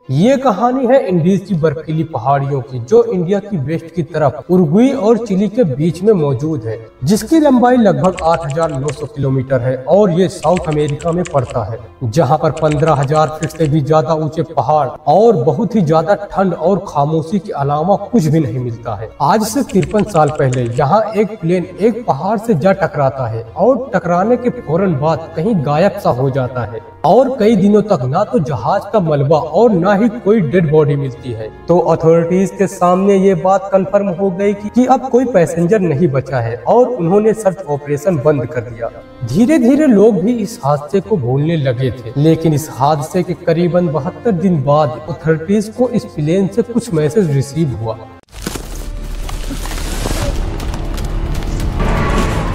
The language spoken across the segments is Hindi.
ये कहानी है इंडीज की बर्फीली पहाड़ियों की, जो इंडिया की वेस्ट की तरफ उरुग्वे और चिली के बीच में मौजूद है, जिसकी लंबाई लगभग 8,900 किलोमीटर है और ये साउथ अमेरिका में पड़ता है, जहां पर 15,000 फीट से भी ज्यादा ऊंचे पहाड़ और बहुत ही ज्यादा ठंड और खामोशी के अलावा कुछ भी नहीं मिलता है। आज से 53 साल पहले यहाँ एक प्लेन एक पहाड़ से जा टकराता है और टकराने के फौरन बाद कहीं गायब सा हो जाता है और कई दिनों तक ना तो जहाज का मलबा और ना ही कोई डेड बॉडी मिलती है। तो अथॉरिटीज के सामने ये बात कंफर्म हो गई कि अब कोई पैसेंजर नहीं बचा है और उन्होंने सर्च ऑपरेशन बंद कर दिया। धीरे धीरे लोग भी इस हादसे को भूलने लगे थे, लेकिन इस हादसे के करीबन 72 दिन बाद अथॉरिटीज को इस प्लेन से कुछ मैसेज रिसीव हुआ।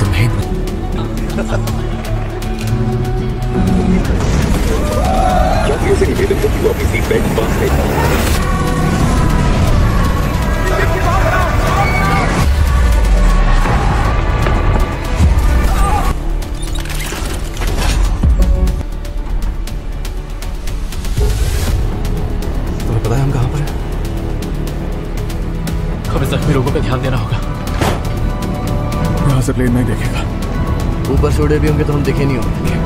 तुम्हें पता है हम कहाँ पर हैं? हमें जख्मी लोगों का ध्यान देना होगा। यहाँ से प्लेन नहीं देखेगा। ऊपर से उड़े भी होंगे तो हम दिखे नहीं होंगे।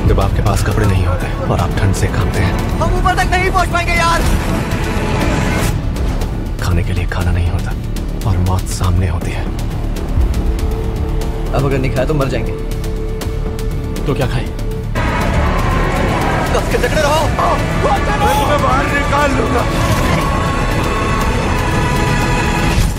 जब आपके पास कपड़े नहीं होते और आप ठंड से कांपते हैं, हम ऊपर तक नहीं पहुंच पाएंगे यार। खाने के लिए खाना नहीं होता और मौत सामने होती है। अब अगर नहीं खाया तो मर जाएंगे। तो क्या खाएं? कस के जकड़े रहो। मैं तुम्हें बाहर निकाल लूंगा।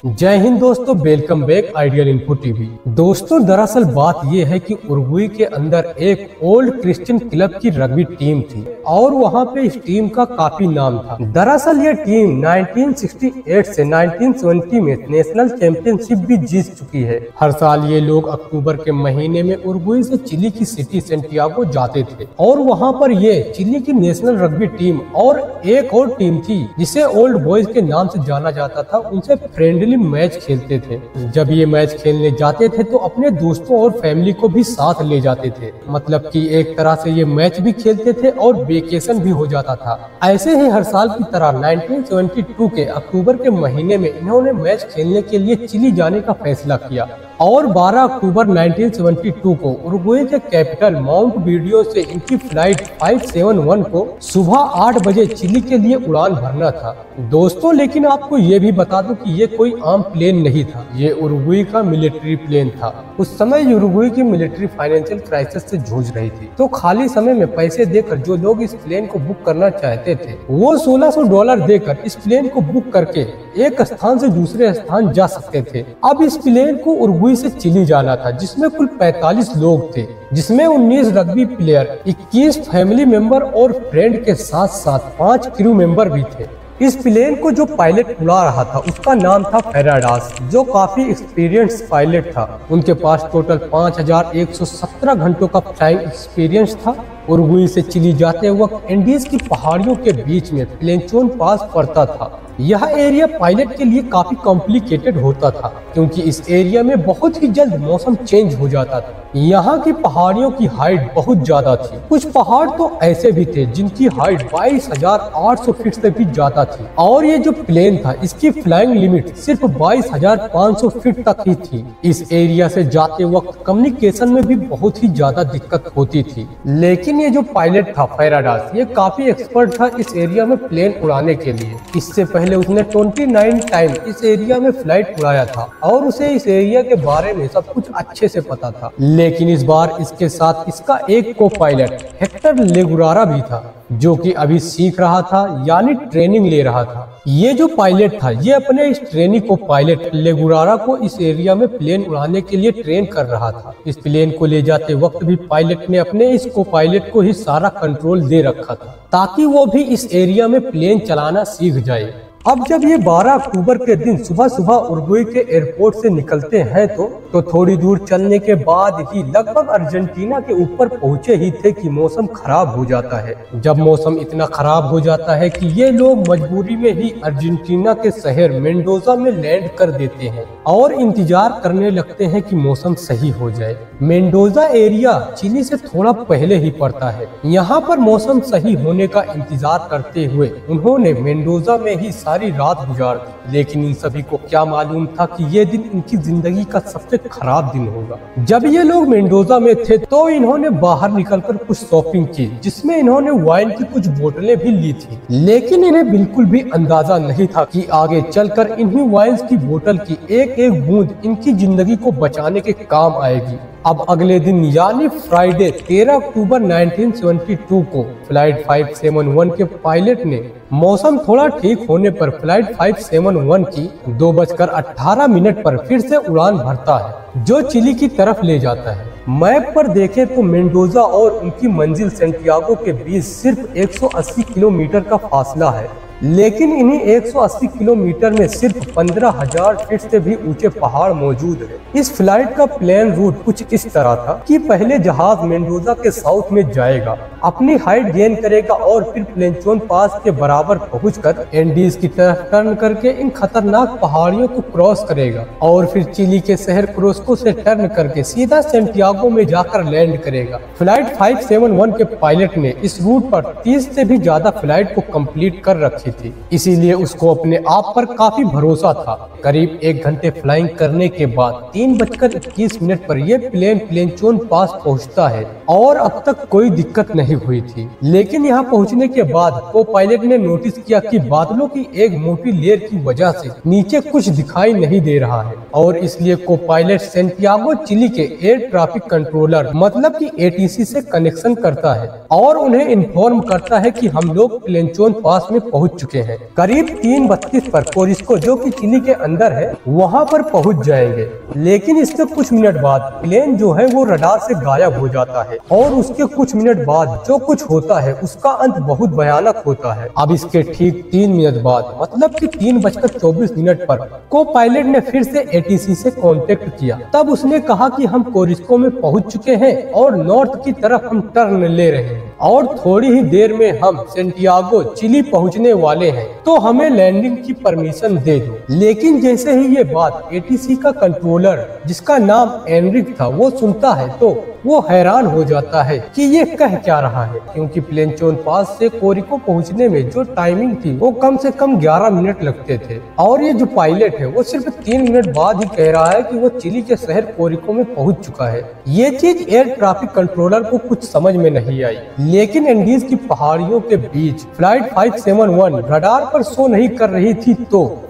जय हिंद दोस्तों, welcome back ideal info TV. दोस्तों, दरअसल बात यह है कि उरुग्वे के अंदर एक ओल्ड क्रिश्चियन क्लब की रग्बी टीम थी और वहां पे इस टीम का काफी नाम था। दरअसल ये टीम 1968 से 1970 में नेशनल चैंपियनशिप भी जीत चुकी है। हर साल ये लोग अक्टूबर के महीने में उरुग्वे से चिली की सिटी सेंटियागो जाते थे और वहाँ पर ये चिली की नेशनल रग्बी टीम और एक और टीम थी जिसे ओल्ड बॉयज के नाम से जाना जाता था, उनसे फ्रेंडली मैच खेलते थे। जब ये मैच खेलने जाते थे तो अपने दोस्तों और फैमिली को भी साथ ले जाते थे, मतलब कि एक तरह से ये मैच भी खेलते थे और वेकेशन भी हो जाता था। ऐसे ही हर साल की तरह 1972 के अक्टूबर के महीने में इन्होंने मैच खेलने के लिए चिली जाने का फैसला किया और 12 अक्टूबर 1972 को उरुग्वे के कैपिटल माउंट वीडियो से इनकी फ्लाइट 571 को सुबह 8 बजे चिली के लिए उड़ान भरना था। दोस्तों, लेकिन आपको ये भी बता दूं कि ये कोई आम प्लेन नहीं था, ये उरुग्वे का मिलिट्री प्लेन था। उस समय उरुग्वे की मिलिट्री फाइनेंशियल क्राइसिस से जूझ रही थी, तो खाली समय में पैसे देकर जो लोग इस प्लेन को बुक करना चाहते थे वो $1600 देकर इस प्लेन को बुक करके एक स्थान से दूसरे स्थान जा सकते थे। अब इस प्लेन को उरुग्वे से चिली जाना था, जिसमें कुल 45 लोग थे, जिसमें 19 रग्बी प्लेयर, 21 फैमिली मेंबर और फ्रेंड के साथ साथ 5 क्रू मेंबर भी थे। इस प्लेन को जो पायलट उड़ा रहा था उसका नाम था फेराडास, जो काफी एक्सपीरियंस पायलट था। उनके पास टोटल 5117 घंटों का फ्लाइंग एक्सपीरियंस था। उरुग्वे से चिली जाते वक्त इंडीज की पहाड़ियों के बीच में प्लेनचोन पास पड़ता था। यह एरिया पायलट के लिए काफी कॉम्प्लिकेटेड होता था, क्योंकि इस एरिया में बहुत ही जल्द मौसम चेंज हो जाता था। यहाँ की पहाड़ियों की हाइट बहुत ज्यादा थी। कुछ पहाड़ तो ऐसे भी थे जिनकी हाइट 22,800 फीट से भी ज्यादा थी और ये जो प्लेन था इसकी फ्लाइंग लिमिट सिर्फ 22,500 फीट तक ही थी। इस एरिया से जाते वक्त कम्युनिकेशन में भी बहुत ही ज्यादा दिक्कत होती थी, लेकिन ये जो पायलट था फेराडास, ये काफी एक्सपर्ट था इस एरिया में प्लेन उड़ाने के लिए। इससे पहले उसने 29 टाइम इस एरिया में फ्लाइट उड़ाया था और उसे इस एरिया के बारे में सब कुछ अच्छे से पता था। लेकिन इस बार इसके साथ इसका एक को पायलट हेक्टर लेगुरारा भी था, जो कि अभी सीख रहा था, यानी ट्रेनिंग ले रहा था। ये जो पायलट था ये अपने इस ट्रेनी को पायलट लेगुरारा को इस एरिया में प्लेन उड़ाने के लिए ट्रेन कर रहा था। इस प्लेन को ले जाते वक्त भी पायलट ने अपने इस को पायलट को ही सारा कंट्रोल दे रखा था, ताकि वो भी इस एरिया में प्लेन चलाना सीख जाए। अब जब ये 12 अक्टूबर के दिन सुबह सुबह उरुग्वे के एयरपोर्ट से निकलते हैं तो थोड़ी दूर चलने के बाद ही लगभग अर्जेंटीना के ऊपर पहुंचे ही थे कि मौसम खराब हो जाता है। जब मौसम इतना खराब हो जाता है कि ये लोग मजबूरी में ही अर्जेंटीना के शहर मेंडोजा में लैंड कर देते हैं और इंतजार करने लगते हैं कि मौसम सही हो जाए। मेंडोजा एरिया चिली से थोड़ा पहले ही पड़ता है। यहाँ पर मौसम सही होने का इंतजार करते हुए उन्होंने मेंडोजा में ही सारी रात गुजार दी, लेकिन इन सभी को क्या मालूम था कि ये दिन इनकी जिंदगी का सबसे खराब दिन होगा। जब ये लोग मेंडोजा में थे तो इन्होंने बाहर निकलकर कुछ शॉपिंग की, जिसमें इन्होंने वाइन की कुछ बोतलें भी ली थी, लेकिन इन्हें बिल्कुल भी अंदाजा नहीं था कि आगे चलकर इन्हीं वाइन की बोतल की एक एक बूंद इनकी जिंदगी को बचाने के काम आएगी। अब अगले दिन यानी फ्राइडे 13 अक्टूबर 1972 को फ्लाइट 571 के पायलट ने मौसम थोड़ा ठीक होने पर फ्लाइट 571 की 2:18 पर फिर से उड़ान भरता है, जो चिली की तरफ ले जाता है। मैप पर देखें तो मेंडोजा और उनकी मंजिल सेंटियागो के बीच सिर्फ 180 किलोमीटर का फासला है, लेकिन इन्हीं 180 किलोमीटर में सिर्फ 15,000 फीट से भी ऊंचे पहाड़ मौजूद है। इस फ्लाइट का प्लान रूट कुछ इस तरह था कि पहले जहाज मेंडोजा के साउथ में जाएगा, अपनी हाइट गेन करेगा और फिर प्लेंचोन पास के बराबर पहुंचकर एंडीज की तरफ टर्न करके इन खतरनाक पहाड़ियों को क्रॉस करेगा और फिर चिली के शहर क्रोस्को से टर्न करके सीधा सेंटियागो में जाकर लैंड करेगा। फ्लाइट 571 के पायलट ने इस रूट पर 30 से भी ज्यादा फ्लाइट को कंप्लीट कर रखी थी, इसीलिए उसको अपने आप पर काफी भरोसा था। करीब 1 घंटे फ्लाइंग करने के बाद 3:21 पर यह प्लेन प्लेंचोन पास पहुंचता है और अब तक कोई दिक्कत नहीं हुई थी। लेकिन यहाँ पहुंचने के बाद को पायलट ने नोटिस किया कि बादलों की एक मोटी लेयर की वजह से नीचे कुछ दिखाई नहीं दे रहा है और इसलिए को पायलट सेंटियागो चिली के एयर ट्रैफिक कंट्रोलर मतलब कि ATC से कनेक्शन करता है और उन्हें इन्फॉर्म करता है कि हम लोग प्लेंचोन पास में पहुंच चुके हैं। करीब 3:32 पर कोरिस्को जो कि चिली के अंदर है वहां पर पहुंच जाएंगे, लेकिन इसके कुछ मिनट बाद प्लेन जो है वो रडार से गायब हो जाता है और उसके कुछ मिनट बाद जो कुछ होता है उसका अंत बहुत भयानक होता है। अब इसके ठीक 3 मिनट बाद मतलब कि 3:24 पर को पायलट ने फिर से ATC से कांटेक्ट किया। तब उसने कहा कि हम कोरिस्को में पहुंच चुके हैं और नॉर्थ की तरफ हम टर्न ले रहे हैं और थोड़ी ही देर में हम सेंटियागो चिली पहुंचने वाले हैं, तो हमें लैंडिंग की परमिशन दे दो। लेकिन जैसे ही ये बात ATC का कंट्रोलर जिसका नाम एनरिक था वो सुनता है तो वो हैरान हो जाता है कि ये कह क्या रहा है, क्योंकि प्लेंचोन पास से कोरिको पहुंचने में जो टाइमिंग थी वो कम से कम 11 मिनट लगते थे और ये जो पायलट है वो सिर्फ 3 मिनट बाद ही कह रहा है कि वो चिली के शहर कोरिको में पहुंच चुका है। ये चीज एयर ट्रैफिक कंट्रोलर को कुछ समझ में नहीं आई, लेकिन एंडीज की पहाड़ियों के बीच फ्लाइट 571 रडार पर शो नहीं कर रही थी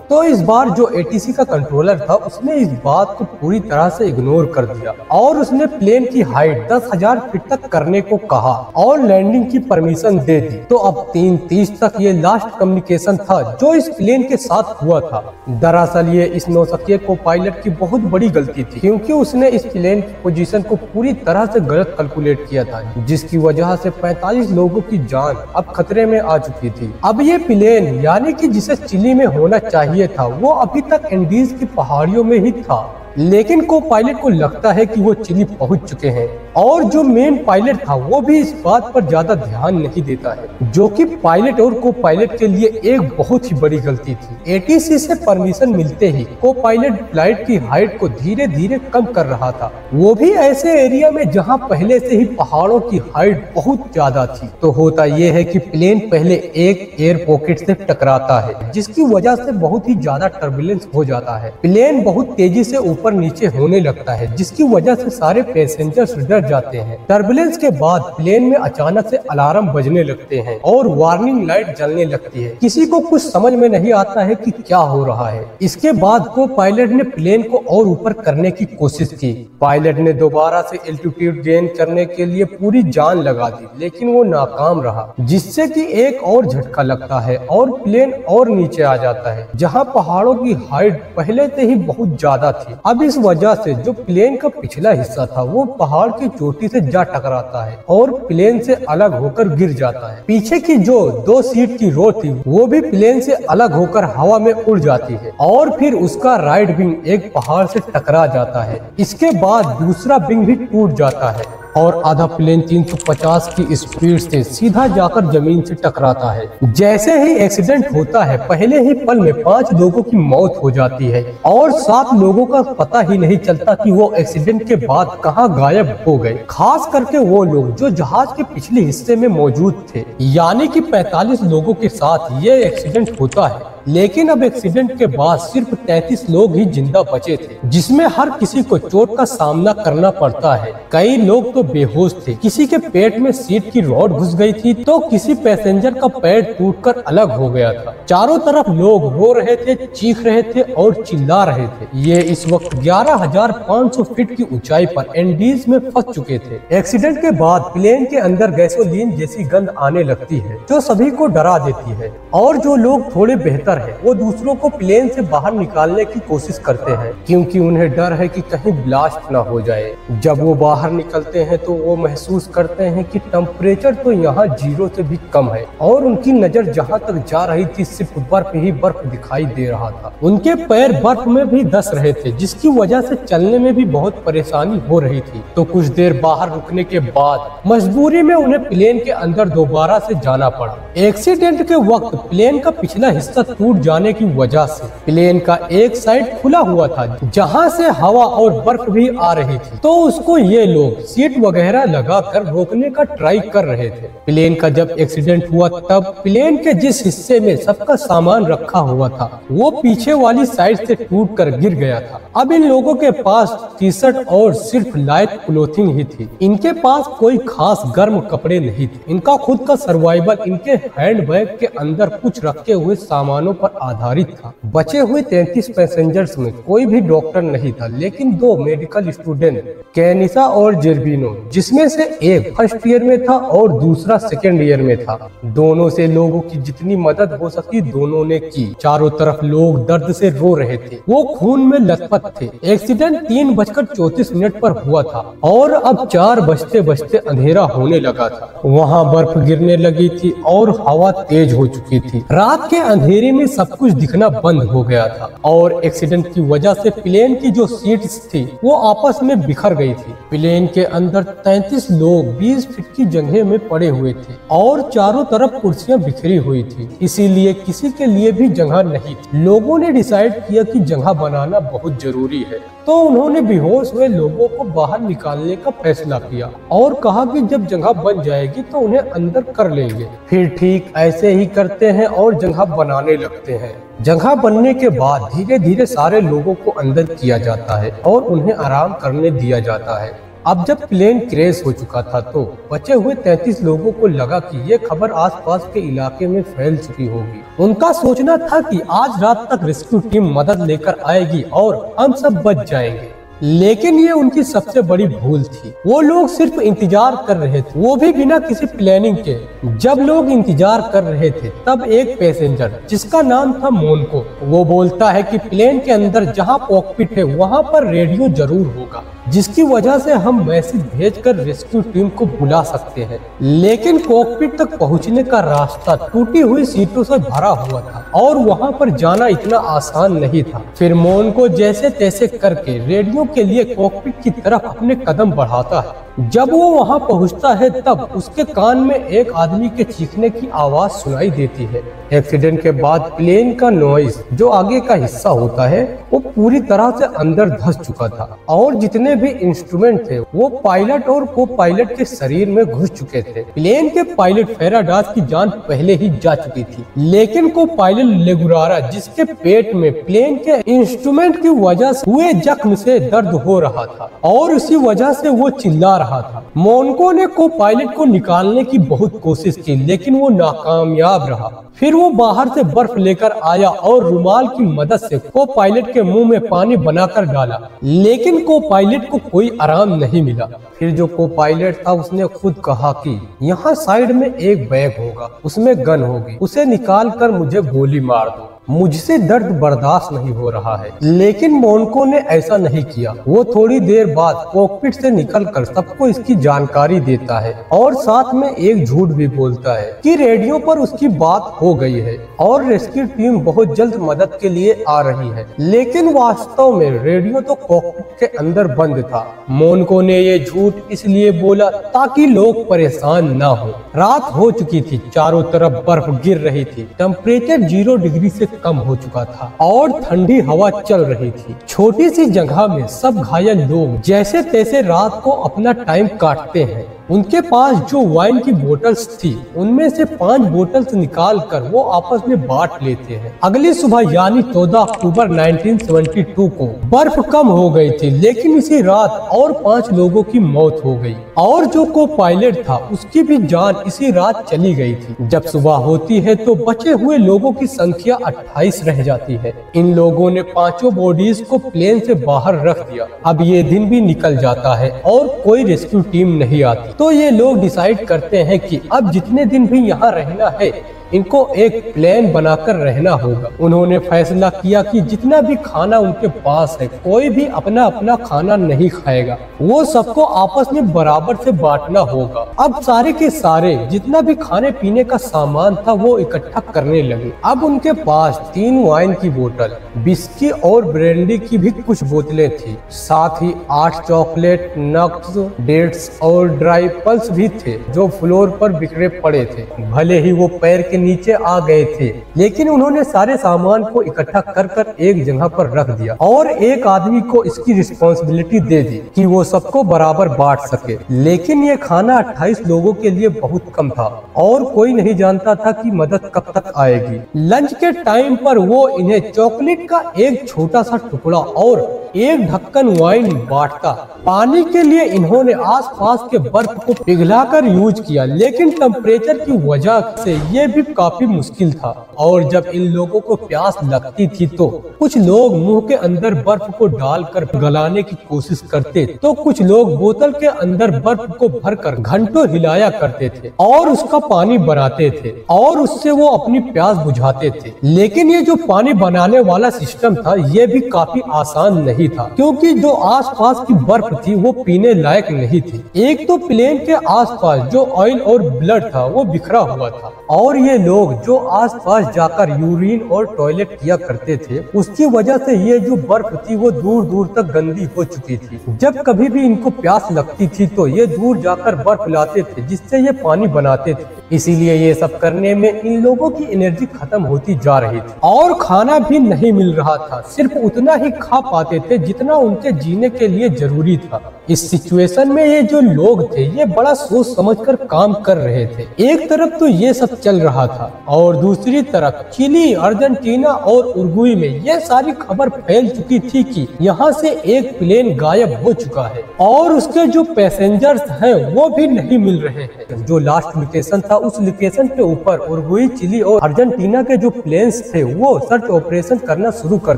तो इस बार जो ATC का कंट्रोलर था उसने इस बात को पूरी तरह से इग्नोर कर दिया और उसने प्लेन की हाइट 10,000 फीट तक करने को कहा और लैंडिंग की परमिशन दे दी। तो अब 3:30 तक ये लास्ट कम्युनिकेशन था जो इस प्लेन के साथ हुआ था। दरअसल ये इस नौसखिए को पायलट की बहुत बड़ी गलती थी, क्योंकि उसने इस प्लेन की पोजीशन को पूरी तरह से गलत कैलकुलेट किया था, जिसकी वजह से 45 लोगों की जान अब खतरे में आ चुकी थी। अब ये प्लेन यानी कि जिसे चिली में होना चाहिए था वो अभी तक एंडीज की पहाड़ियों में ही था, लेकिन को पायलट को लगता है कि वो चिली पहुंच चुके हैं और जो मेन पायलट था वो भी इस बात पर ज्यादा ध्यान नहीं देता है, जो कि पायलट और को पायलट के लिए एक बहुत ही बड़ी गलती थी। ATC से परमिशन मिलते ही को पायलट फ्लाइट की हाइट को धीरे धीरे कम कर रहा था, वो भी ऐसे एरिया में जहां पहले से ही पहाड़ों की हाइट बहुत ज्यादा थी। तो होता ये है कि प्लेन पहले एक एयर पॉकेट से टकराता है, जिसकी वजह से बहुत ही ज्यादा टर्बुलेंस हो जाता है। प्लेन बहुत तेजी से ऊपर नीचे होने लगता है, जिसकी वजह से सारे पैसेंजर्स डर जाते हैं। टर्बुलेंस के बाद प्लेन में अचानक से अलार्म बजने लगते हैं और वार्निंग लाइट जलने लगती है। किसी को कुछ समझ में नहीं आता है कि क्या हो रहा है। इसके बाद को पायलट ने प्लेन को और ऊपर करने की कोशिश की। पायलट ने दोबारा से एल्टीट्यूड गेन करने के लिए पूरी जान लगा दी, लेकिन वो नाकाम रहा, जिससे कि एक और झटका लगता है और प्लेन और नीचे आ जाता है, जहाँ पहाड़ों की हाइट पहले से ही बहुत ज्यादा थी। अब इस वजह से जो प्लेन का पिछला हिस्सा था वो पहाड़ के की चोटी से जा टकराता है और प्लेन से अलग होकर गिर जाता है। पीछे की जो 2 सीट की रो थी वो भी प्लेन से अलग होकर हवा में उड़ जाती है और फिर उसका राइट विंग एक पहाड़ से टकरा जाता है। इसके बाद दूसरा विंग भी टूट जाता है और आधा प्लेन 350 की स्पीड से सीधा जाकर जमीन से टकराता है। जैसे ही एक्सीडेंट होता है पहले ही पल में 5 लोगों की मौत हो जाती है और 7 लोगों का पता ही नहीं चलता कि वो एक्सीडेंट के बाद कहां गायब हो गए। खास करके वो लोग जो जहाज के पिछले हिस्से में मौजूद थे, यानी कि 45 लोगों के साथ ये एक्सीडेंट होता है। लेकिन अब एक्सीडेंट के बाद सिर्फ 33 लोग ही जिंदा बचे थे, जिसमें हर किसी को चोट का सामना करना पड़ता है। कई लोग तो बेहोश थे, किसी के पेट में सीट की रॉड घुस गई थी तो किसी पैसेंजर का पैर टूटकर अलग हो गया था। चारों तरफ लोग रो रहे थे, चीख रहे थे और चिल्ला रहे थे। ये इस वक्त 11,500 फीट की ऊंचाई पर एंडीज में फंस चुके थे। एक्सीडेंट के बाद प्लेन के अंदर गैसोलीन जैसी गंध आने लगती है जो सभी को डरा देती है और जो लोग थोड़े बेहतर है वो दूसरों को प्लेन से बाहर निकालने की कोशिश करते हैं, क्योंकि उन्हें डर है कि कहीं ब्लास्ट ना हो जाए। जब वो बाहर निकलते हैं तो वो महसूस करते हैं कि टेम्परेचर तो यहाँ 0 से भी कम है और उनकी नजर जहाँ तक जा रही थी सिर्फ बर्फ ही बर्फ दिखाई दे रहा था। उनके पैर बर्फ में भी धंस रहे थे, जिसकी वजह से चलने में भी बहुत परेशानी हो रही थी। तो कुछ देर बाहर रुकने के बाद मजबूरी में उन्हें प्लेन के अंदर दोबारा से जाना पड़ा। एक्सीडेंट के वक्त प्लेन का पिछला हिस्सा टूट जाने की वजह से प्लेन का एक साइड खुला हुआ था जहां से हवा और बर्फ भी आ रही थी, तो उसको ये लोग सीट वगैरह लगाकर रोकने का ट्राई कर रहे थे। प्लेन का जब एक्सीडेंट हुआ तब प्लेन के जिस हिस्से में सबका सामान रखा हुआ था वो पीछे वाली साइड से टूटकर गिर गया था। अब इन लोगों के पास टी-शर्ट और सिर्फ लाइट क्लोथिंग ही थी। इनके पास कोई खास गर्म कपड़े नहीं थे। इनका खुद का सर्वाइवल इनके हैंडबैग के अंदर कुछ रखे हुए सामानों पर आधारित था। बचे हुए 33 पैसेंजर्स में कोई भी डॉक्टर नहीं था, लेकिन 2 मेडिकल स्टूडेंट कैनिसा और जेर्बिनो, जिसमें से एक फर्स्ट ईयर में था और दूसरा सेकेंड ईयर में था। दोनों से लोगों की जितनी मदद हो सकी दोनों ने की। चारों तरफ लोग दर्द से रो रहे थे, वो खून में लथपथ थे। एक्सीडेंट 3:34 पर हुआ था और अब 4 बजते बजते अंधेरा होने लगा था। वहाँ बर्फ गिरने लगी थी और हवा तेज हो चुकी थी। रात के अंधेरे में सब कुछ दिखना बंद हो गया था और एक्सीडेंट की वजह से प्लेन की जो सीट्स थी वो आपस में बिखर गई थी। प्लेन के अंदर 33 लोग 20 फीट की जगह में पड़े हुए थे और चारों तरफ कुर्सियां बिखरी हुई थी, इसीलिए किसी के लिए भी जगह नहीं थी। लोगों ने डिसाइड किया कि जगह बनाना बहुत जरूरी है, तो उन्होंने बेहोश हुए लोगों को बाहर निकालने का फैसला किया और कहा कि जब जगह बन जाएगी तो उन्हें अंदर कर लेंगे। फिर ठीक ऐसे ही करते हैं और जगह बनाने लगते हैं। जगह बनने के बाद धीरे धीरे सारे लोगों को अंदर किया जाता है और उन्हें आराम करने दिया जाता है। अब जब प्लेन क्रैश हो चुका था तो बचे हुए 33 लोगों को लगा कि ये खबर आसपास के इलाके में फैल चुकी होगी। उनका सोचना था कि आज रात तक रेस्क्यू टीम मदद लेकर आएगी और हम सब बच जाएंगे, लेकिन ये उनकी सबसे बड़ी भूल थी। वो लोग सिर्फ इंतजार कर रहे थे, वो भी बिना किसी प्लानिंग के। जब लोग इंतजार कर रहे थे तब एक पैसेंजर जिसका नाम था मोनको, वो बोलता है कि प्लेन के अंदर जहाँ कॉकपिट है वहाँ पर रेडियो जरूर होगा, जिसकी वजह से हम मैसेज भेजकर रेस्क्यू टीम को बुला सकते हैं। लेकिन कॉकपिट तक पहुंचने का रास्ता टूटी हुई सीटों से भरा हुआ था और वहां पर जाना इतना आसान नहीं था। फिर मोनको जैसे तैसे करके रेडियो के लिए कॉकपिट की तरफ अपने कदम बढ़ाता है। जब वो वहां पहुंचता है तब उसके कान में एक आदमी के चीखने की आवाज सुनाई देती है। एक्सीडेंट के बाद प्लेन का नॉइज जो आगे का हिस्सा होता है वो पूरी तरह से अंदर धंस चुका था और जितने भी इंस्ट्रूमेंट थे वो पायलट और को पायलट के शरीर में घुस चुके थे। प्लेन के पायलट फेराडास की जान पहले ही जा चुकी थी, लेकिन को पायलट लेगुरारा जिसके पेट में प्लेन के इंस्ट्रूमेंट की वजह से हुए जख्म से दर्द हो रहा था और उसी वजह से वो चिल्ला रहा था। मोनको ने को पायलट को निकालने की बहुत कोशिश की, लेकिन वो नाकामयाब रहा। फिर वो बाहर से बर्फ लेकर आया और रुमाल की मदद से को पायलट के मुंह में पानी बनाकर डाला, लेकिन को पायलट को कोई आराम नहीं मिला। फिर जो को पायलट था उसने खुद कहा कि यहाँ साइड में एक बैग होगा, उसमें गन होगी, उसे निकाल कर मुझे गोली मार दो। मुझसे दर्द बर्दाश्त नहीं हो रहा है। लेकिन मोनको ने ऐसा नहीं किया। वो थोड़ी देर बाद कॉकपिट से निकलकर सबको इसकी जानकारी देता है और साथ में एक झूठ भी बोलता है कि रेडियो पर उसकी बात हो गई है और रेस्क्यू टीम बहुत जल्द मदद के लिए आ रही है। लेकिन वास्तव में रेडियो तो कॉकपिट के अंदर बंद था। मोनको ने ये झूठ इसलिए बोला ताकि लोग परेशान ना हो। रात हो चुकी थी, चारों तरफ बर्फ गिर रही थी, टेम्परेचर 0 डिग्री से कम हो चुका था और ठंडी हवा चल रही थी। छोटी सी जगह में सब घायल लोग जैसे तैसे रात को अपना टाइम काटते हैं। उनके पास जो वाइन की बोतल्स थी उनमें से 5 बोतल्स निकालकर वो आपस में बांट लेते हैं। अगली सुबह यानी 14 अक्टूबर 1972 को बर्फ कम हो गई थी, लेकिन इसी रात और 5 लोगों की मौत हो गई और जो को पायलट था उसकी भी जान इसी रात चली गई थी। जब सुबह होती है तो बचे हुए लोगों की संख्या 28 रह जाती है। इन लोगों ने 5 बॉडीज को प्लेन से बाहर रख दिया। अब ये दिन भी निकल जाता है और कोई रेस्क्यू टीम नहीं आती, तो ये लोग डिसाइड करते हैं कि अब जितने दिन भी यहाँ रहना है इनको एक प्लान बनाकर रहना होगा। उन्होंने फैसला किया कि जितना भी खाना उनके पास है कोई भी अपना अपना खाना नहीं खाएगा, वो सबको आपस में बराबर से बांटना होगा। अब सारे के सारे जितना भी खाने पीने का सामान था वो इकट्ठा करने लगे। अब उनके पास 3 वाइन की बोतल, बिस्की और ब्रांडी की भी कुछ बोतलें थी, साथ ही 8 चॉकलेट, नट्स, डेट्स और ड्राई पल्स भी थे जो फ्लोर पर बिखरे पड़े थे। भले ही वो पैर के नीचे आ गए थे, लेकिन उन्होंने सारे सामान को इकट्ठा कर कर एक जगह पर रख दिया और एक आदमी को इसकी रिस्पॉन्सिबिलिटी दे दी कि वो सबको बराबर बांट सके। लेकिन ये खाना 28 लोगों के लिए बहुत कम था और कोई नहीं जानता था कि मदद कब तक आएगी। लंच के टाइम पर वो इन्हें चॉकलेट का एक छोटा सा टुकड़ा और एक ढक्कन वाइन बांटता। पानी के लिए इन्होंने आसपास के बर्फ को पिघलाकर यूज किया, लेकिन टेम्परेचर की वजह से ये भी काफी मुश्किल था और जब इन लोगों को प्यास लगती थी तो कुछ लोग मुंह के अंदर बर्फ को डालकर गलाने की कोशिश करते, तो कुछ लोग बोतल के अंदर बर्फ को भरकर घंटों हिलाया करते थे और उसका पानी बनाते थे और उससे वो अपनी प्यास बुझाते थे। लेकिन ये जो पानी बनाने वाला सिस्टम था ये भी काफी आसान नहीं था, क्योंकि जो आसपास की बर्फ थी वो पीने लायक नहीं थी। एक तो प्लेन के आसपास जो ऑयल और ब्लड था वो बिखरा हुआ था और ये लोग जो आसपास जाकर यूरिन और टॉयलेट किया करते थे उसकी वजह से ये जो बर्फ थी वो दूर दूर तक गंदी हो चुकी थी। जब कभी भी इनको प्यास लगती थी तो ये दूर जाकर बर्फ लाते थे जिससे ये पानी बनाते थे। इसीलिए ये सब करने में इन लोगों की एनर्जी खत्म होती जा रही थी और खाना भी नहीं मिल रहा था। सिर्फ उतना ही खा पाते थे जितना उनके जीने के लिए जरूरी था। इस सिचुएशन में ये जो लोग थे ये बड़ा सोच समझकर काम कर रहे थे। एक तरफ तो ये सब चल रहा था और दूसरी तरफ चिली, अर्जेंटीना और उरुग्वे में ये सारी खबर फैल चुकी थी कि यहाँ से एक प्लेन गायब हो चुका है और उसके जो पैसेंजर्स हैं वो भी नहीं मिल रहे हैं। जो लास्ट लोकेशन था उस लोकेशन के ऊपर उरुग्वे, चिली और अर्जेंटीना के जो प्लेन्स थे वो सर्च ऑपरेशन करना शुरू कर